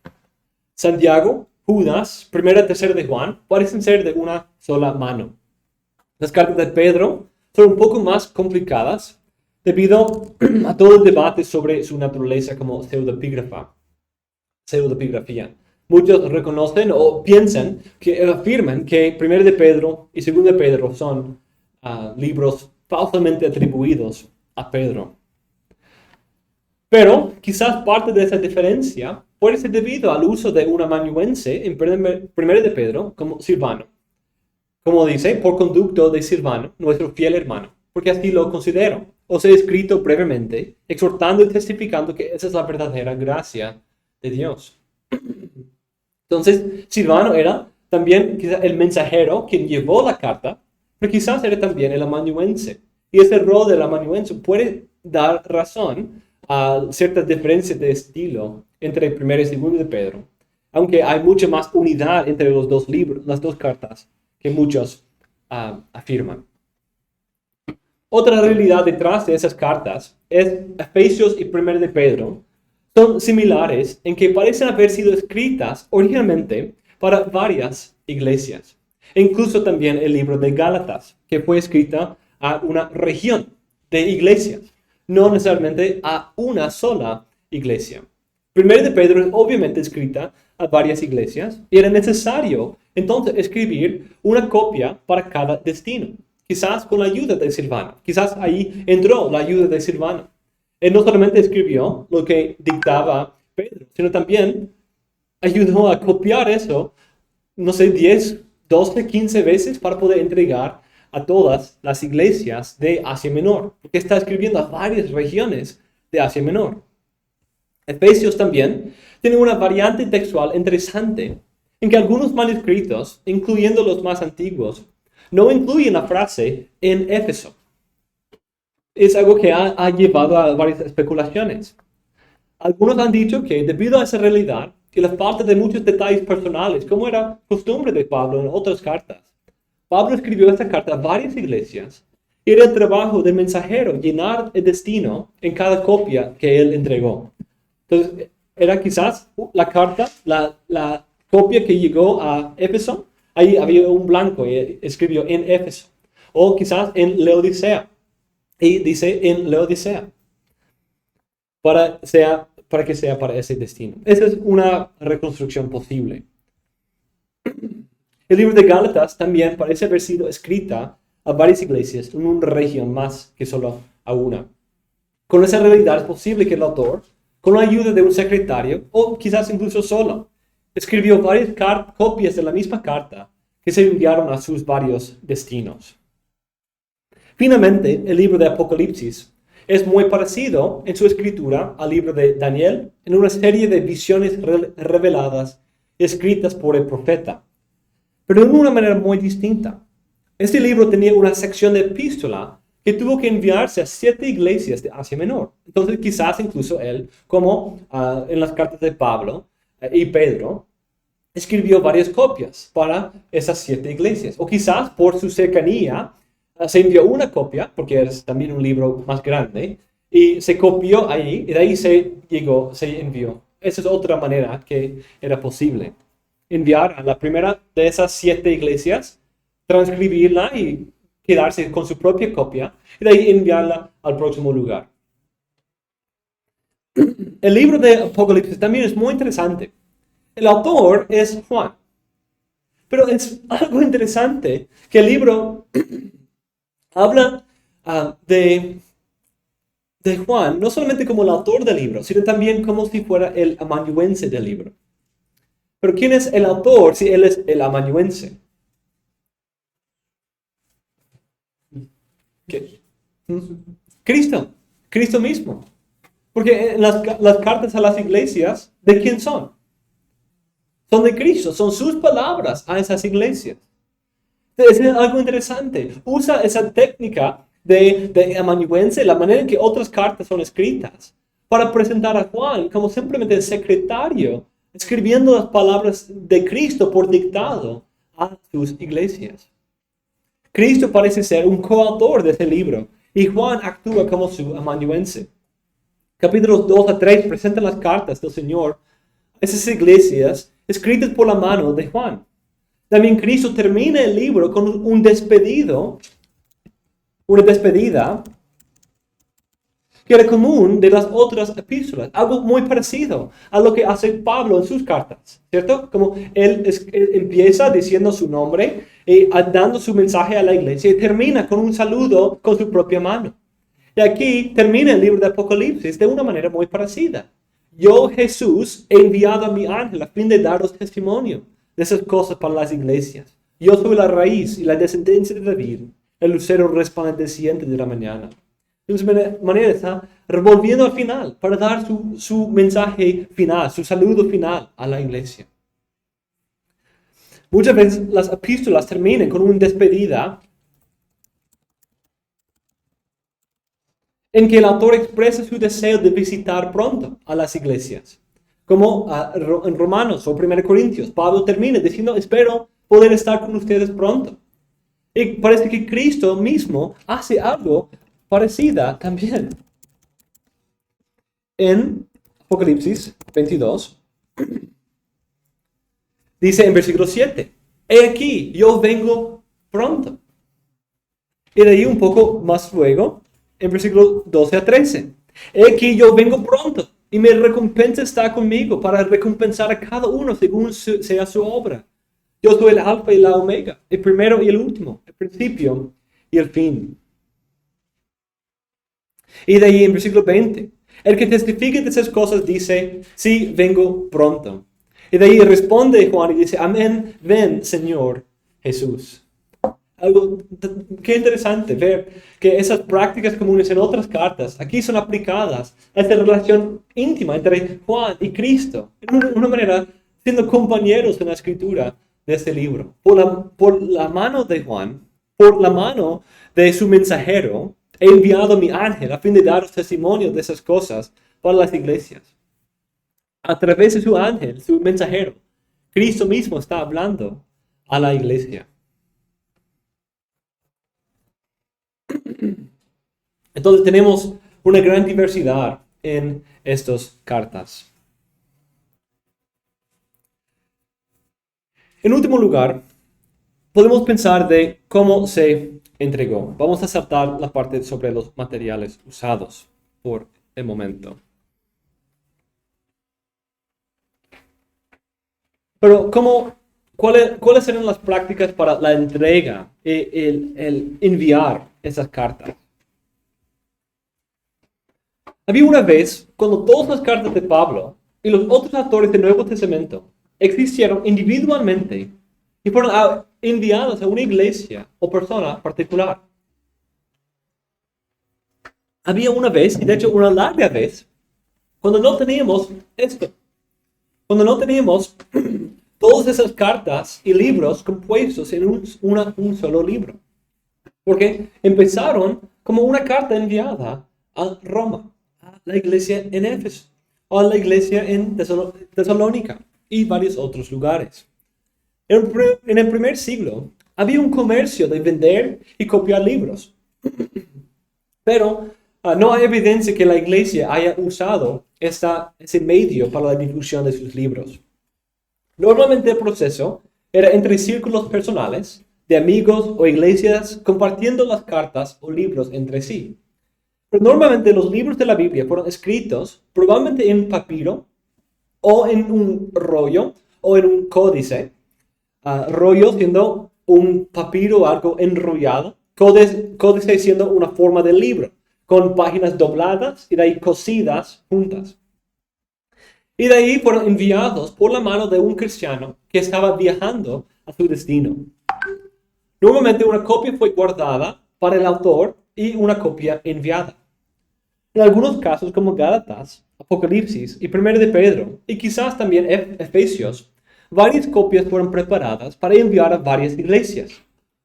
Santiago, Judas, 1 y 3 de Juan, parecen ser de una sola mano. Las cartas de Pedro son un poco más complicadas debido a todo el debate sobre su naturaleza como pseudepigrafía. Muchos reconocen o piensan que afirman que 1 de Pedro y 2 de Pedro son libros falsamente atribuidos a Pedro. Pero quizás parte de esa diferencia puede ser debido al uso de un amanuense en 1 de Pedro como Silvano. Como dice, por conducto de Silvano, nuestro fiel hermano, porque así lo considero. Os he escrito brevemente, exhortando y testificando que esa es la verdadera gracia de Dios. Entonces, Silvano era también quizás el mensajero quien llevó la carta, pero quizás era también el amanuense. Y ese rol del amanuense puede dar razón a ciertas diferencias de estilo entre 1 y 2 de Pedro, aunque hay mucha más unidad entre los dos libros, las dos cartas, que muchos afirman. Otra realidad detrás de esas cartas es Efesios y 1 de Pedro son similares en que parecen haber sido escritas originalmente para varias iglesias. E incluso también el libro de Gálatas, que fue escrita a una región de iglesias, no necesariamente a una sola iglesia. 1 de Pedro es obviamente escrita a varias iglesias y era necesario entonces escribir una copia para cada destino. Quizás con la ayuda de Silvano. Quizás ahí entró la ayuda de Silvano. Él no solamente escribió lo que dictaba Pedro, sino también ayudó a copiar eso, no sé, 10, 12, 15 veces para poder entregar a todas las iglesias de Asia Menor, porque está escribiendo a varias regiones de Asia Menor. Efesios también tiene una variante textual interesante, en que algunos manuscritos, incluyendo los más antiguos, no incluyen la frase en Éfeso. Es algo que ha llevado a varias especulaciones. Algunos han dicho que debido a esa realidad y la falta de muchos detalles personales, como era costumbre de Pablo en otras cartas, Pablo escribió esta carta a varias iglesias y era el trabajo del mensajero llenar el destino en cada copia que él entregó. Entonces, era quizás la carta, la copia que llegó a Éfeso, ahí había un blanco y escribió en Éfeso, o quizás en Laodicea, y dice en Laodicea, para que sea para ese destino. Esa es una reconstrucción posible. El libro de Gálatas también parece haber sido escrita a varias iglesias en una región más que solo a una. Con esa realidad es posible que el autor, con la ayuda de un secretario, o quizás incluso solo, escribió varias copias de la misma carta que se enviaron a sus varios destinos. Finalmente, el libro de Apocalipsis es muy parecido en su escritura al libro de Daniel, en una serie de visiones reveladas escritas por el profeta, pero de una manera muy distinta. Este libro tenía una sección de epístola que tuvo que enviarse a 7 iglesias de Asia Menor. Entonces, quizás incluso él, como en las cartas de Pablo y Pedro, escribió varias copias para esas 7 iglesias. O quizás por su cercanía, se envió una copia, porque es también un libro más grande, y se copió ahí, y de ahí se envió. Esa es otra manera que era posible. Enviar a la primera de esas 7 iglesias, transcribirla y quedarse con su propia copia, y de ahí enviarla al próximo lugar. El libro de Apocalipsis también es muy interesante. El autor es Juan. Pero es algo interesante que el libro habla de Juan, no solamente como el autor del libro, sino también como si fuera el amanuense del libro. Pero ¿quién es el autor si él es el amanuense? ¿Qué? Cristo mismo. Porque las cartas a las iglesias, ¿de quién son? Son de Cristo, son sus palabras a esas iglesias. Es algo interesante. Usa esa técnica de amanuense, la manera en que otras cartas son escritas, para presentar a Juan como simplemente el secretario, escribiendo las palabras de Cristo por dictado a sus iglesias. Cristo parece ser un coautor de ese libro y Juan actúa como su amanuense. Capítulos 2 a 3 presentan las cartas del Señor a esas iglesias escritas por la mano de Juan. También Cristo termina el libro con una despedida que era común de las otras epístolas. Algo muy parecido a lo que hace Pablo en sus cartas, ¿cierto? Como él empieza diciendo su nombre y dando su mensaje a la iglesia y termina con un saludo con su propia mano. Y aquí termina el libro de Apocalipsis de una manera muy parecida. Yo, Jesús, he enviado a mi ángel a fin de daros testimonio de esas cosas para las iglesias. Yo soy la raíz y la descendencia de David, el lucero resplandeciente de la mañana. De una manera está revolviendo al final para dar su mensaje final, su saludo final a la iglesia. Muchas veces las epístolas terminan con una despedida en que el autor expresa su deseo de visitar pronto a las iglesias. Como en Romanos o 1 Corintios, Pablo termina diciendo, espero poder estar con ustedes pronto. Y parece que Cristo mismo hace algo parecido también. En Apocalipsis 22, dice en versículo 7, he aquí, yo vengo pronto. Y de ahí un poco más luego, en versículo 12 a 13, he aquí, yo vengo pronto. Y mi recompensa está conmigo para recompensar a cada uno según sea su obra. Yo soy el alfa y la omega, el primero y el último, el principio y el fin. Y de ahí en versículo 20, el que testifique de esas cosas dice, sí, vengo pronto. Y de ahí responde Juan y dice, amén, ven, Señor Jesús. Algo qué interesante ver que esas prácticas comunes en otras cartas aquí son aplicadas a esta relación íntima entre Juan y Cristo. De una manera, siendo compañeros en la escritura de este libro. Por la mano de Juan, por la mano de su mensajero, he enviado a mi ángel a fin de dar testimonio de esas cosas para las iglesias. A través de su ángel, su mensajero, Cristo mismo está hablando a la iglesia. Entonces tenemos una gran diversidad en estas cartas. En último lugar, podemos pensar de cómo se entregó. Vamos a saltar la parte sobre los materiales usados por el momento. Pero ¿cuáles eran las prácticas para la entrega, el enviar esas cartas? Había una vez cuando todas las cartas de Pablo y los otros autores del Nuevo Testamento existieron individualmente y fueron enviadas a una iglesia o persona particular. Había una vez, y de hecho una larga vez, cuando no teníamos esto. Cuando no teníamos todas esas cartas y libros compuestos en un solo libro. Porque empezaron como una carta enviada a Roma, a la iglesia en Éfeso, o a la iglesia en Tesalónica y varios otros lugares. En el primer siglo había un comercio de vender y copiar libros. Pero no hay evidencia que la iglesia haya usado ese medio para la difusión de sus libros. Normalmente el proceso era entre círculos personales, de amigos o iglesias compartiendo las cartas o libros entre sí. Pero normalmente los libros de la Biblia fueron escritos probablemente en papiro o en un rollo o en un códice. Rollo siendo un papiro algo enrollado, códice siendo una forma de libro, con páginas dobladas y de ahí cosidas juntas. Y de ahí fueron enviados por la mano de un cristiano que estaba viajando a su destino. Normalmente una copia fue guardada para el autor y una copia enviada. En algunos casos como Gálatas, Apocalipsis y 1 de Pedro, y quizás también Efesios, varias copias fueron preparadas para enviar a varias iglesias,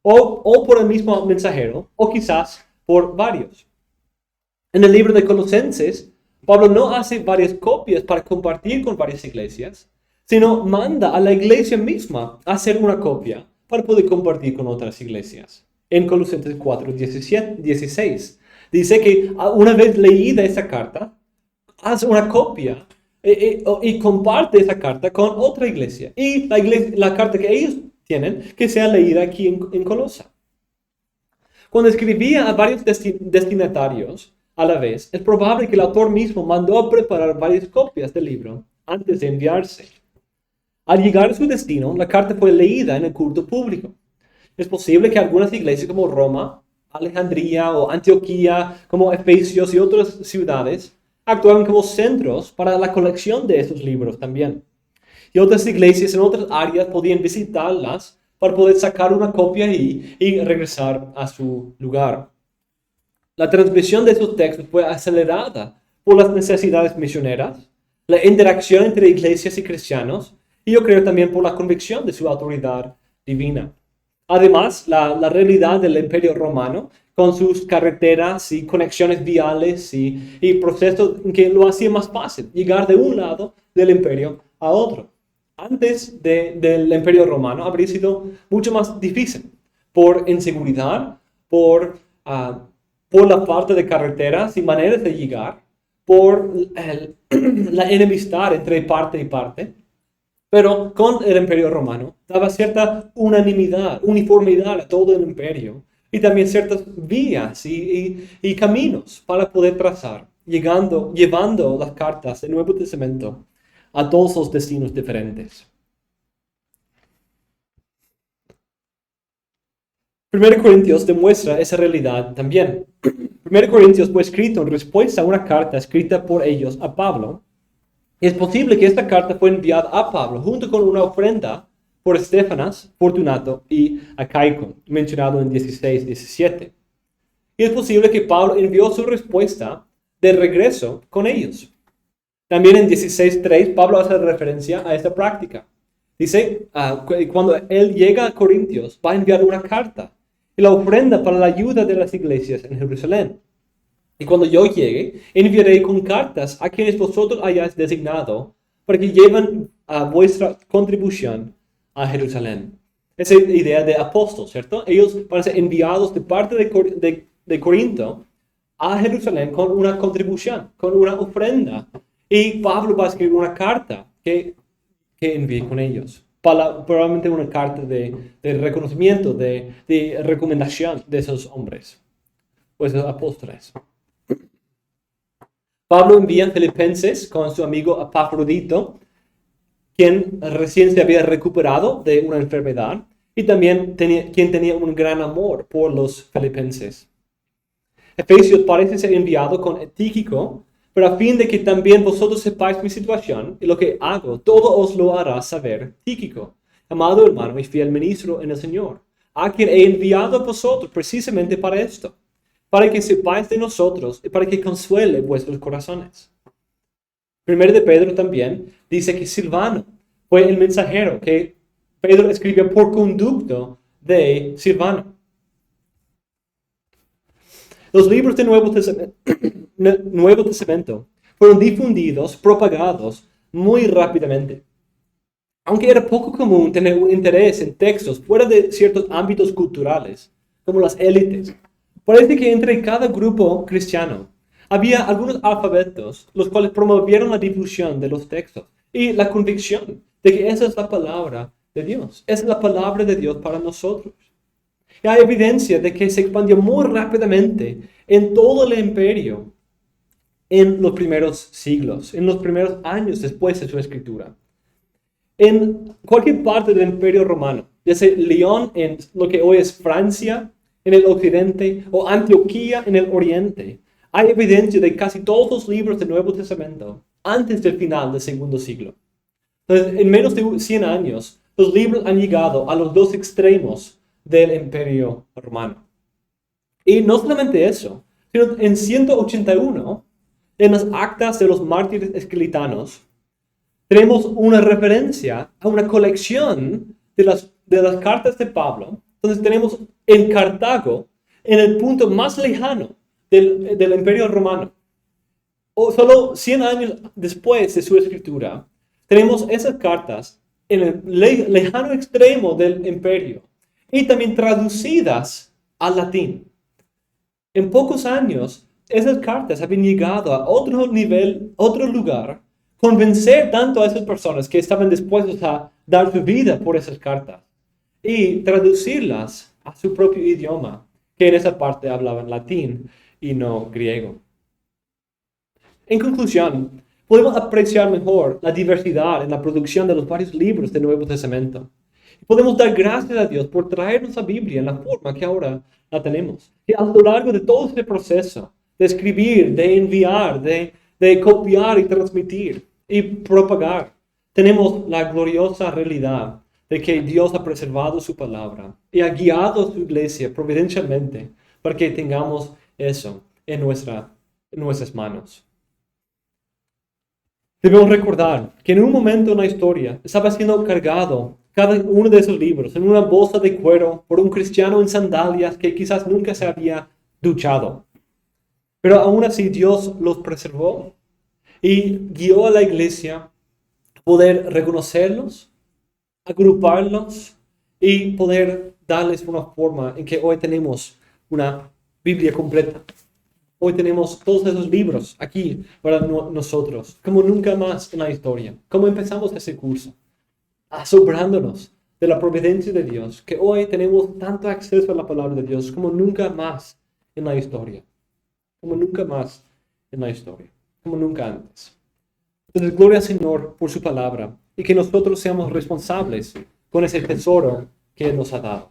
o por el mismo mensajero, o quizás por varios. En el libro de Colosenses, Pablo no hace varias copias para compartir con varias iglesias, sino manda a la iglesia misma a hacer una copia para poder compartir con otras iglesias. En Colosenses 4:16 dice que una vez leída esa carta, haz una copia y comparte esa carta con otra iglesia. Y la carta que ellos tienen, que sea leída aquí en Colosa. Cuando escribía a varios destinatarios a la vez, es probable que el autor mismo mandó a preparar varias copias del libro antes de enviarse. Al llegar a su destino, la carta fue leída en el culto público. Es posible que algunas iglesias como Roma, Alejandría o Antioquía, como Efesios y otras ciudades, actuaban como centros para la colección de esos libros también. Y otras iglesias en otras áreas podían visitarlas para poder sacar una copia y regresar a su lugar. La transmisión de esos textos fue acelerada por las necesidades misioneras, la interacción entre iglesias y cristianos, y yo creo también por la convicción de su autoridad divina. Además, la realidad del Imperio Romano, con sus carreteras y conexiones viales y procesos que lo hacían más fácil llegar de un lado del imperio a otro. Antes del Imperio Romano habría sido mucho más difícil por inseguridad, por la falta de carreteras y maneras de llegar, por la enemistad entre parte y parte. Pero con el Imperio Romano daba cierta unanimidad, uniformidad a todo el imperio y también ciertas vías y caminos para poder trazar, llevando las cartas del Nuevo Testamento a todos los destinos diferentes. 1 Corintios demuestra esa realidad también. 1 Corintios fue escrito en respuesta a una carta escrita por ellos a Pablo. Es posible que esta carta fue enviada a Pablo junto con una ofrenda por Estéfanas, Fortunato y Acaico, mencionado en 16:17. Y es posible que Pablo envió su respuesta de regreso con ellos. También en 16:3 Pablo hace referencia a esta práctica. Dice, cuando él llega a Corintios, va a enviar una carta. y la ofrenda para la ayuda de las iglesias en Jerusalén. Y cuando yo llegue, enviaré con cartas a quienes vosotros hayáis designado para que lleven a vuestra contribución a Jerusalén. Esa idea de apóstol, ¿cierto? Ellos van a ser enviados de parte de Corinto a Jerusalén con una contribución, con una ofrenda. Y Pablo va a escribir una carta que envíe con ellos. Probablemente una carta de reconocimiento, de recomendación de esos hombres, o esos apóstoles. Pablo envía a Filipenses con su amigo Epafrodito, quien recién se había recuperado de una enfermedad y también quien tenía un gran amor por los filipenses. Efesios parece ser enviado con Tíquico, pero a fin de que también vosotros sepáis mi situación y lo que hago, todo os lo hará saber Tíquico, amado hermano y fiel ministro en el Señor, a quien he enviado a vosotros precisamente para esto, para que sepáis de nosotros y para que consuele vuestros corazones. Primero de Pedro también dice que Silvano fue el mensajero que Pedro escribió por conducto de Silvano. Los libros del Nuevo Testamento fueron difundidos, propagados muy rápidamente. Aunque era poco común tener un interés en textos fuera de ciertos ámbitos culturales, como las élites, parece que entre cada grupo cristiano había algunos alfabetos los cuales promovieron la difusión de los textos y la convicción de que esa es la palabra de Dios. Esa es la palabra de Dios para nosotros. Y hay evidencia de que se expandió muy rápidamente en todo el imperio en los primeros siglos, en los primeros años después de su escritura. En cualquier parte del imperio romano, desde Lyon en lo que hoy es Francia, en el occidente, o Antioquía en el oriente, hay evidencia de casi todos los libros del Nuevo Testamento antes del final del segundo siglo. Entonces, en menos de 100 años, los libros han llegado a los dos extremos del imperio romano. Y no solamente eso, sino en 181, en las actas de los mártires esquilitanos, tenemos una referencia a una colección de las cartas de Pablo. Entonces tenemos en Cartago, en el punto más lejano del imperio romano, o solo 100 años después de su escritura, tenemos esas cartas en el lejano extremo del imperio y también traducidas al latín. En pocos años, esas cartas habían llegado a otro nivel, otro lugar, convencer tanto a esas personas que estaban dispuestos a dar su vida por esas cartas y traducirlas a su propio idioma, que en esa parte hablaban latín y no griego. En conclusión, podemos apreciar mejor la diversidad en la producción de los varios libros del Nuevo Testamento. Podemos dar gracias a Dios por traernos la Biblia en la forma que ahora la tenemos. Y a lo largo de todo este proceso de escribir, de enviar, de copiar y transmitir y propagar, tenemos la gloriosa realidad de que Dios ha preservado su palabra y ha guiado a su iglesia providencialmente para que tengamos eso en nuestras manos. Debemos recordar que en un momento en la historia estaba siendo cargado cada uno de esos libros en una bolsa de cuero por un cristiano en sandalias que quizás nunca se había duchado. Pero aún así Dios los preservó y guió a la iglesia a poder reconocerlos, agruparlos y poder darles una forma en que hoy tenemos una Biblia completa. Hoy tenemos todos esos libros aquí para nosotros, como nunca más en la historia. Como empezamos ese curso, asombrándonos de la providencia de Dios, que hoy tenemos tanto acceso a la palabra de Dios como nunca más en la historia. Como nunca más en la historia. Como nunca antes. Entonces, gloria al Señor por su palabra y que nosotros seamos responsables con ese tesoro que Él nos ha dado.